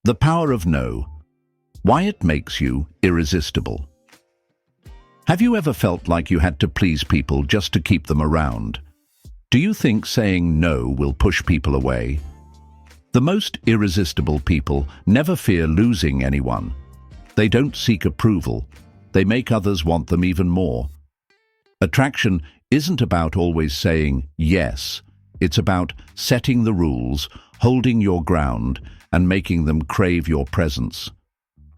The power of no. Why it makes you irresistible. Have you ever felt like you had to please people just to keep them around? Do you think saying no will push people away? The most irresistible people never fear losing anyone. They don't seek approval. They make others want them even more. Attraction isn't about always saying yes. It's about setting the rules, holding your ground, and making them crave your presence.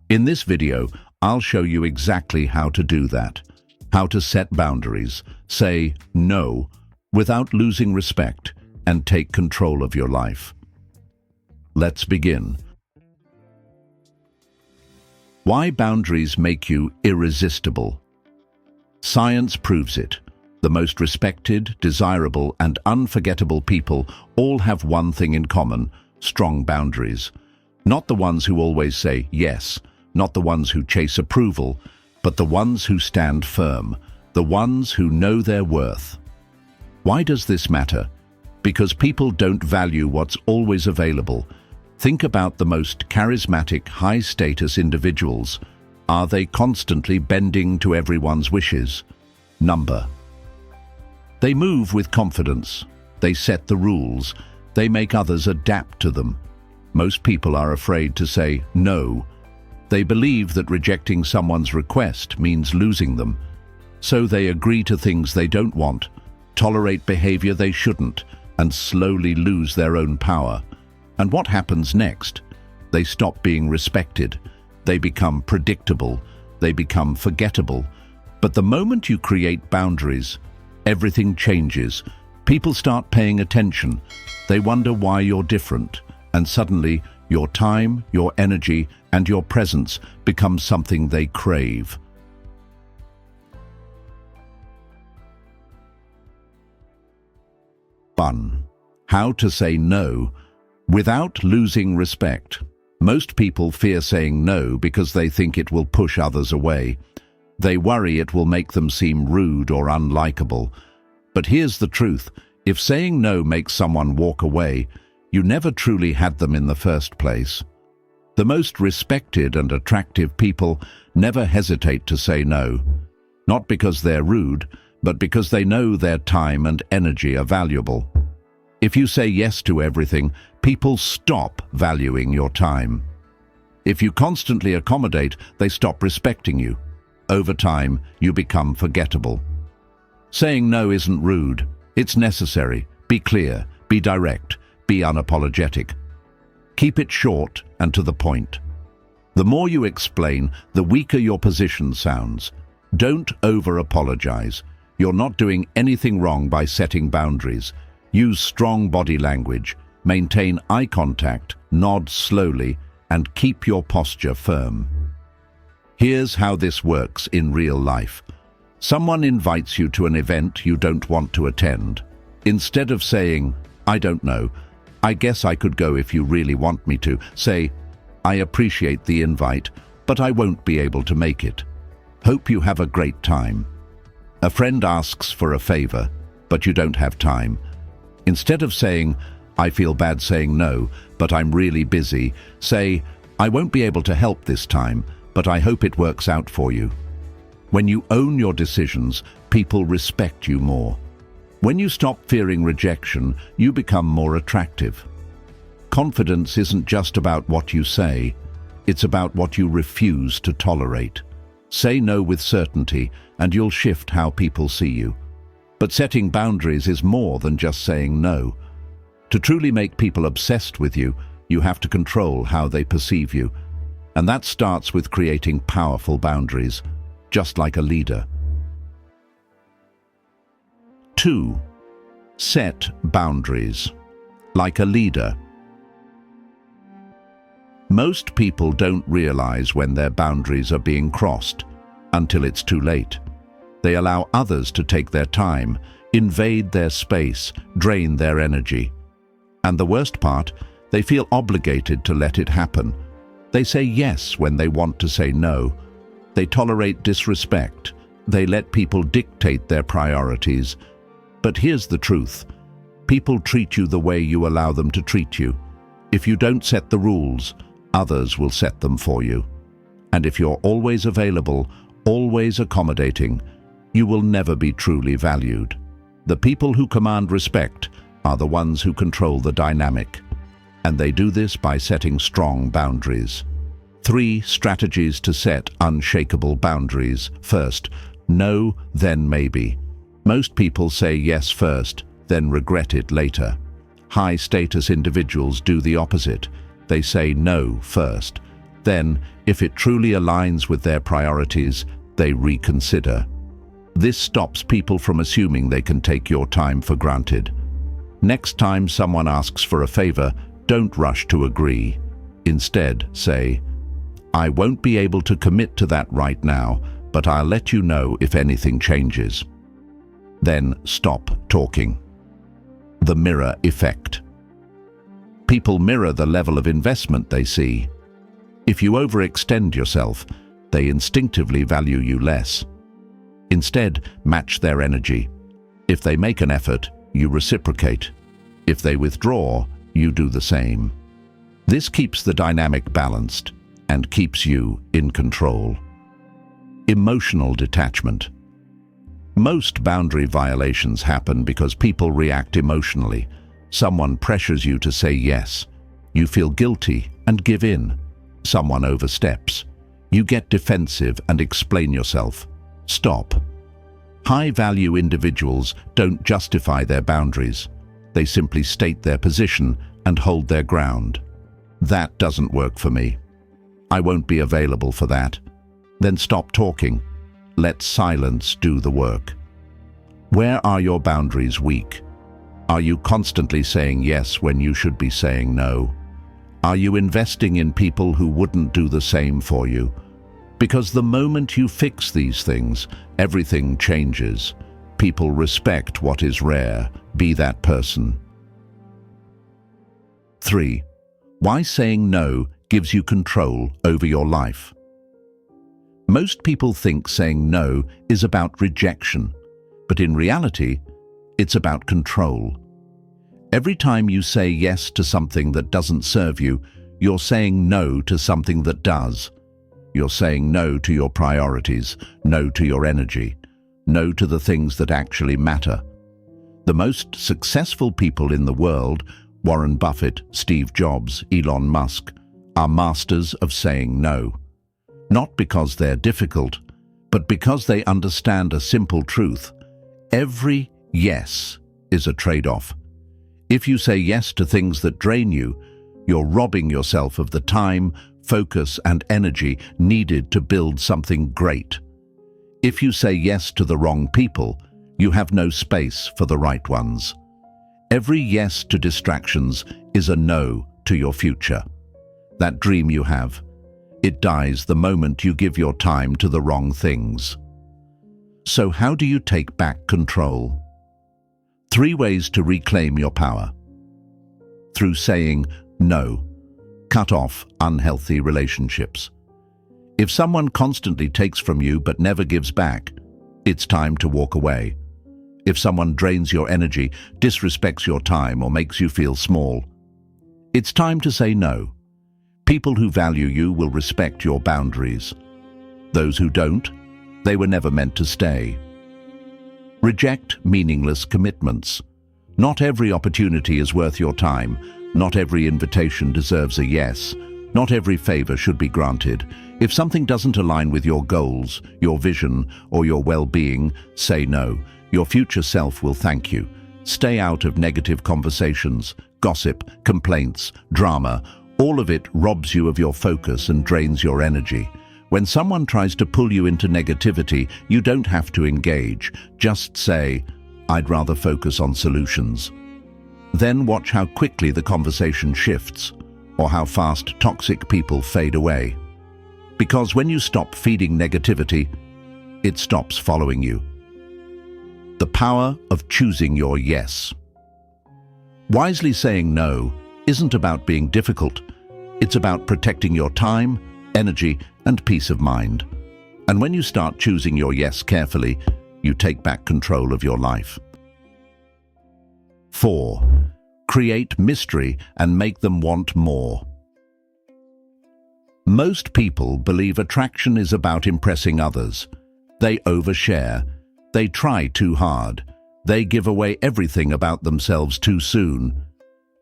In this video, I'll show you exactly how to do that. How to set boundaries, say no, without losing respect, and take control of your life. Let's begin. Why boundaries make you irresistible? Science proves it. The most respected, desirable, and unforgettable people all have one thing in common: strong boundaries. Not the ones who always say yes, not the ones who chase approval, but the ones who stand firm, the ones who know their worth. Why does this matter? Because people don't value what's always available. Think about the most charismatic, high-status individuals. Are they constantly bending to everyone's wishes? Number. They move with confidence. They set the rules. They make others adapt to them. Most people are afraid to say no. They believe that rejecting someone's request means losing them. So they agree to things they don't want, tolerate behavior they shouldn't, and slowly lose their own power. And what happens next? They stop being respected. They become predictable. They become forgettable. But the moment you create boundaries, everything changes. People start paying attention. They wonder why you're different. And suddenly, your time, your energy, and your presence become something they crave. One. How to say no without losing respect. Most people fear saying no because they think it will push others away. They worry it will make them seem rude or unlikable. But here's the truth: if saying no makes someone walk away, you never truly had them in the first place. The most respected and attractive people never hesitate to say no. Not because they're rude, but because they know their time and energy are valuable. If you say yes to everything, people stop valuing your time. If you constantly accommodate, they stop respecting you. Over time, you become forgettable. Saying no isn't rude. It's necessary. Be clear, be direct, be unapologetic. Keep it short and to the point. The more you explain, the weaker your position sounds. Don't over-apologize. You're not doing anything wrong by setting boundaries. Use strong body language, maintain eye contact, nod slowly, and keep your posture firm. Here's how this works in real life. Someone invites you to an event you don't want to attend. Instead of saying, "I don't know, I guess I could go if you really want me to," say, "I appreciate the invite, but I won't be able to make it. Hope you have a great time." A friend asks for a favor, but you don't have time. Instead of saying, "I feel bad saying no, but I'm really busy," say, "I won't be able to help this time, but I hope it works out for you." When you own your decisions, people respect you more. When you stop fearing rejection, you become more attractive. Confidence isn't just about what you say, it's about what you refuse to tolerate. Say no with certainty, and you'll shift how people see you. But setting boundaries is more than just saying no. To truly make people obsessed with you, you have to control how they perceive you. And that starts with creating powerful boundaries, just like a leader. 2. Set boundaries. Like a leader. Most people don't realize when their boundaries are being crossed until it's too late. They allow others to take their time, invade their space, drain their energy. And the worst part, they feel obligated to let it happen. They say yes when they want to say no. They tolerate disrespect. They let people dictate their priorities. But here's the truth. People treat you the way you allow them to treat you. If you don't set the rules, Others will set them for you. And if you're always available, always accommodating, you will never be truly valued. The people who command respect are the ones who control the dynamic, and they do this by setting strong boundaries. 3 strategies to set unshakable boundaries. First, no, then maybe. Most people say yes first, then regret it later. High-status individuals do the opposite. They say no first. Then, if it truly aligns with their priorities, they reconsider. This stops people from assuming they can take your time for granted. Next time someone asks for a favor, don't rush to agree. Instead, say, "I won't be able to commit to that right now, but I'll let you know if anything changes." Then stop talking. The mirror effect. People mirror the level of investment they see. If you overextend yourself, they instinctively value you less. Instead, match their energy. If they make an effort, you reciprocate. If they withdraw, you do the same. This keeps the dynamic balanced and keeps you in control. Emotional detachment. Most boundary violations happen because people react emotionally. Someone pressures you to say yes. You feel guilty and give in. Someone oversteps. You get defensive and explain yourself. Stop. High-value individuals don't justify their boundaries. They simply state their position and hold their ground. That doesn't work for me. I won't be available for that. Then stop talking. Let silence do the work. Where are your boundaries weak? Are you constantly saying yes when you should be saying no? Are you investing in people who wouldn't do the same for you? Because the moment you fix these things, everything changes. People respect what is rare. Be that person. 3. Why saying no gives you control over your life. Most people think saying no is about rejection, but in reality, it's about control. Every time you say yes to something that doesn't serve you, you're saying no to something that does. You're saying no to your priorities, no to your energy, no to the things that actually matter. The most successful people in the world, Warren Buffett, Steve Jobs, Elon Musk, are masters of saying no. Not because they're difficult, but because they understand a simple truth. Every yes is a trade-off. If you say yes to things that drain you, you're robbing yourself of the time, focus, and energy needed to build something great. If you say yes to the wrong people, you have no space for the right ones. Every yes to distractions is a no to your future. That dream you have, it dies the moment you give your time to the wrong things. So how do you take back control? 3 ways to reclaim your power. Through saying no. Cut off unhealthy relationships. If someone constantly takes from you but never gives back, it's time to walk away. If someone drains your energy, disrespects your time, or makes you feel small, it's time to say no. People who value you will respect your boundaries. Those who don't, they were never meant to stay. Reject meaningless commitments. Not every opportunity is worth your time. Not every invitation deserves a yes. Not every favor should be granted. If something doesn't align with your goals, your vision, or your well-being, say no. Your future self will thank you. Stay out of negative conversations, gossip, complaints, drama. All of it robs you of your focus and drains your energy. When someone tries to pull you into negativity, you don't have to engage. Just say, "I'd rather focus on solutions." Then watch how quickly the conversation shifts, or how fast toxic people fade away. Because when you stop feeding negativity, it stops following you. The power of choosing your yes. Wisely saying no isn't about being difficult. It's about protecting your time, energy, and peace of mind. And when you start choosing your yes carefully, you take back control of your life. 4. Create mystery and make them want more. Most people believe attraction is about impressing others. They overshare. They try too hard. They give away everything about themselves too soon.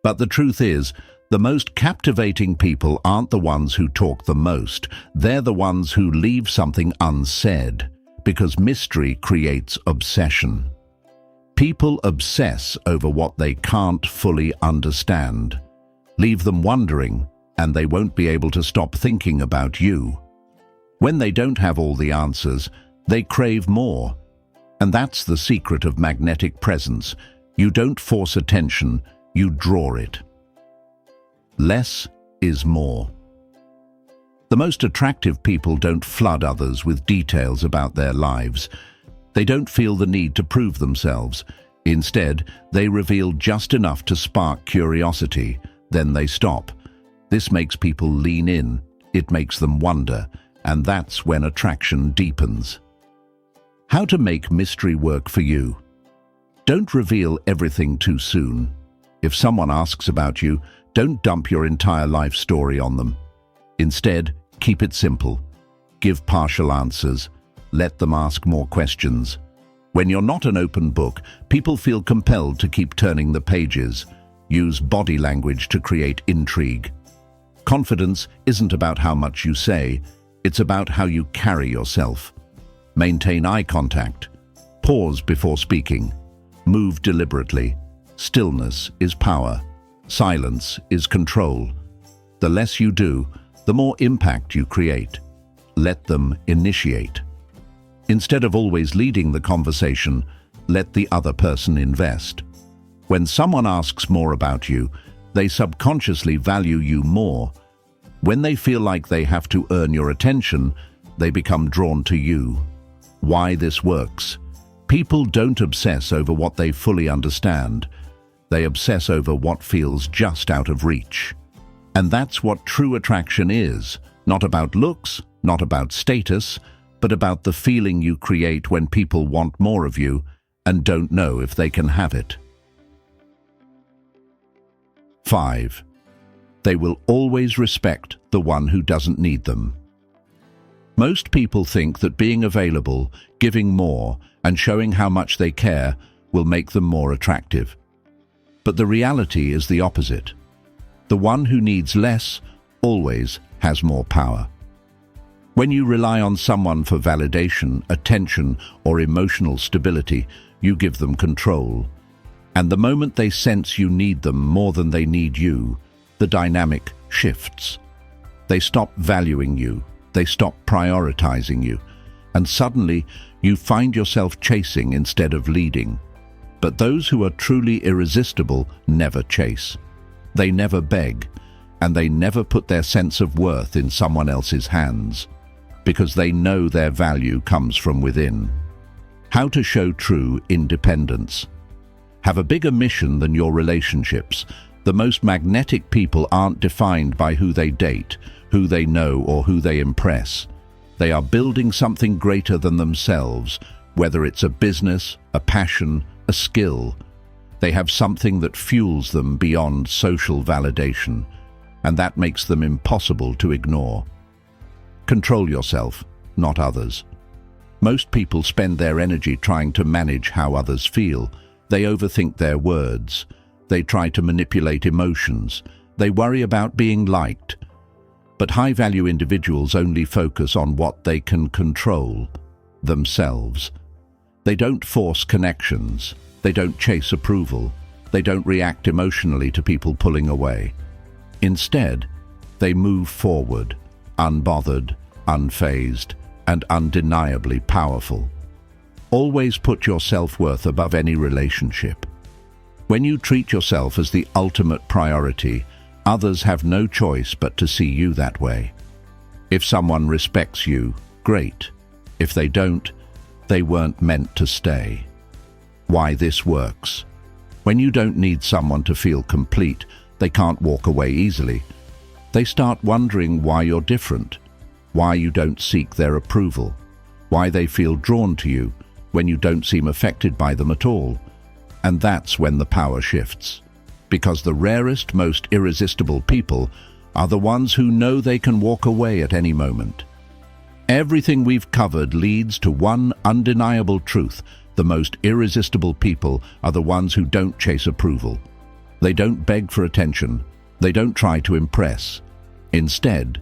But the truth is, the most captivating people aren't the ones who talk the most. They're the ones who leave something unsaid, because mystery creates obsession. People obsess over what they can't fully understand. Leave them wondering, and they won't be able to stop thinking about you. When they don't have all the answers, they crave more. And that's the secret of magnetic presence. You don't force attention, you draw it. Less is more. The most attractive people don't flood others with details about their lives. They don't feel the need to prove themselves. Instead, they reveal just enough to spark curiosity, then they stop. This makes people lean in, it makes them wonder, and that's when attraction deepens. How to make mystery work for you. Don't reveal everything too soon. If someone asks about you, don't dump your entire life story on them. Instead, keep it simple. Give partial answers. Let them ask more questions. When you're not an open book, people feel compelled to keep turning the pages. Use body language to create intrigue. Confidence isn't about how much you say, it's about how you carry yourself. Maintain eye contact. Pause before speaking. Move deliberately. Stillness is power. Silence is control. The less you do, the more impact you create. Let them initiate. Instead of always leading the conversation, let the other person invest. When someone asks more about you, they subconsciously value you more. When they feel like they have to earn your attention, they become drawn to you. Why this works? People don't obsess over what they fully understand. They obsess over what feels just out of reach. And that's what true attraction is. Not about looks, not about status, but about the feeling you create when people want more of you and don't know if they can have it. 5. They will always respect the one who doesn't need them. Most people think that being available, giving more, and showing how much they care will make them more attractive. But the reality is the opposite. The one who needs less always has more power. When you rely on someone for validation, attention, or emotional stability, you give them control. And the moment they sense you need them more than they need you, the dynamic shifts. They stop valuing you. They stop prioritizing you, and suddenly you find yourself chasing instead of leading. But those who are truly irresistible never chase. They never beg, and they never put their sense of worth in someone else's hands, because they know their value comes from within. How to show true independence. Have a bigger mission than your relationships. The most magnetic people aren't defined by who they date, who they know, or who they impress. They are building something greater than themselves, whether it's a business, a passion, a skill. They have something that fuels them beyond social validation, and that makes them impossible to ignore. Control yourself, not others. Most people spend their energy trying to manage how others feel. They overthink their words. They try to manipulate emotions. They worry about being liked. But high-value individuals only focus on what they can control, themselves. They don't force connections. They don't chase approval. They don't react emotionally to people pulling away. Instead, they move forward, unbothered, unfazed, and undeniably powerful. Always put your self-worth above any relationship. When you treat yourself as the ultimate priority, others have no choice but to see you that way. If someone respects you, great. If they don't, they weren't meant to stay. Why this works? When you don't need someone to feel complete, they can't walk away easily. They start wondering why you're different, why you don't seek their approval, why they feel drawn to you when you don't seem affected by them at all. And that's when the power shifts. Because the rarest, most irresistible people are the ones who know they can walk away at any moment. Everything we've covered leads to one undeniable truth: the most irresistible people are the ones who don't chase approval. They don't beg for attention. They don't try to impress. Instead,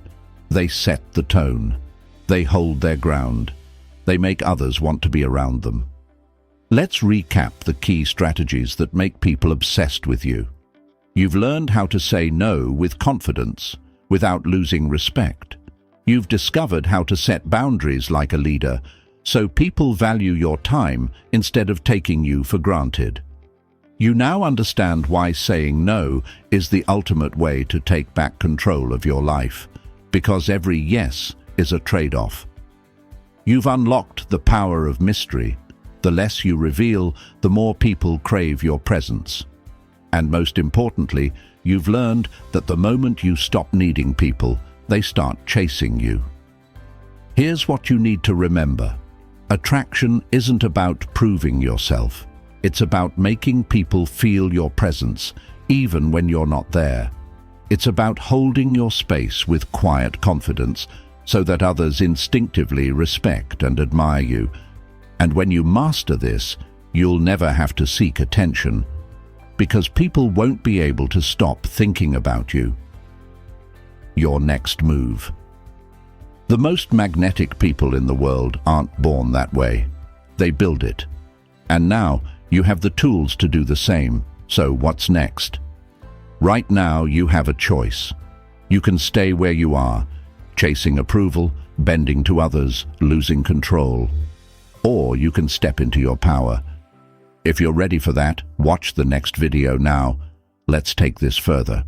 they set the tone. They hold their ground. They make others want to be around them. Let's recap the key strategies that make people obsessed with you. You've learned how to say no with confidence, without losing respect. You've discovered how to set boundaries like a leader, so people value your time instead of taking you for granted. You now understand why saying no is the ultimate way to take back control of your life, because every yes is a trade-off. You've unlocked the power of mystery. The less you reveal, the more people crave your presence. And most importantly, you've learned that the moment you stop needing people, they start chasing you. Here's what you need to remember. Attraction isn't about proving yourself. It's about making people feel your presence, even when you're not there. It's about holding your space with quiet confidence so that others instinctively respect and admire you. And when you master this, you'll never have to seek attention, because people won't be able to stop thinking about you. Your next move. The most magnetic people in the world aren't born that way. They build it. And now you have the tools to do the same. So what's next? Right now you have a choice. You can stay where you are, chasing approval, bending to others, losing control. Or you can step into your power. If you're ready for that, watch the next video now. Let's take this further.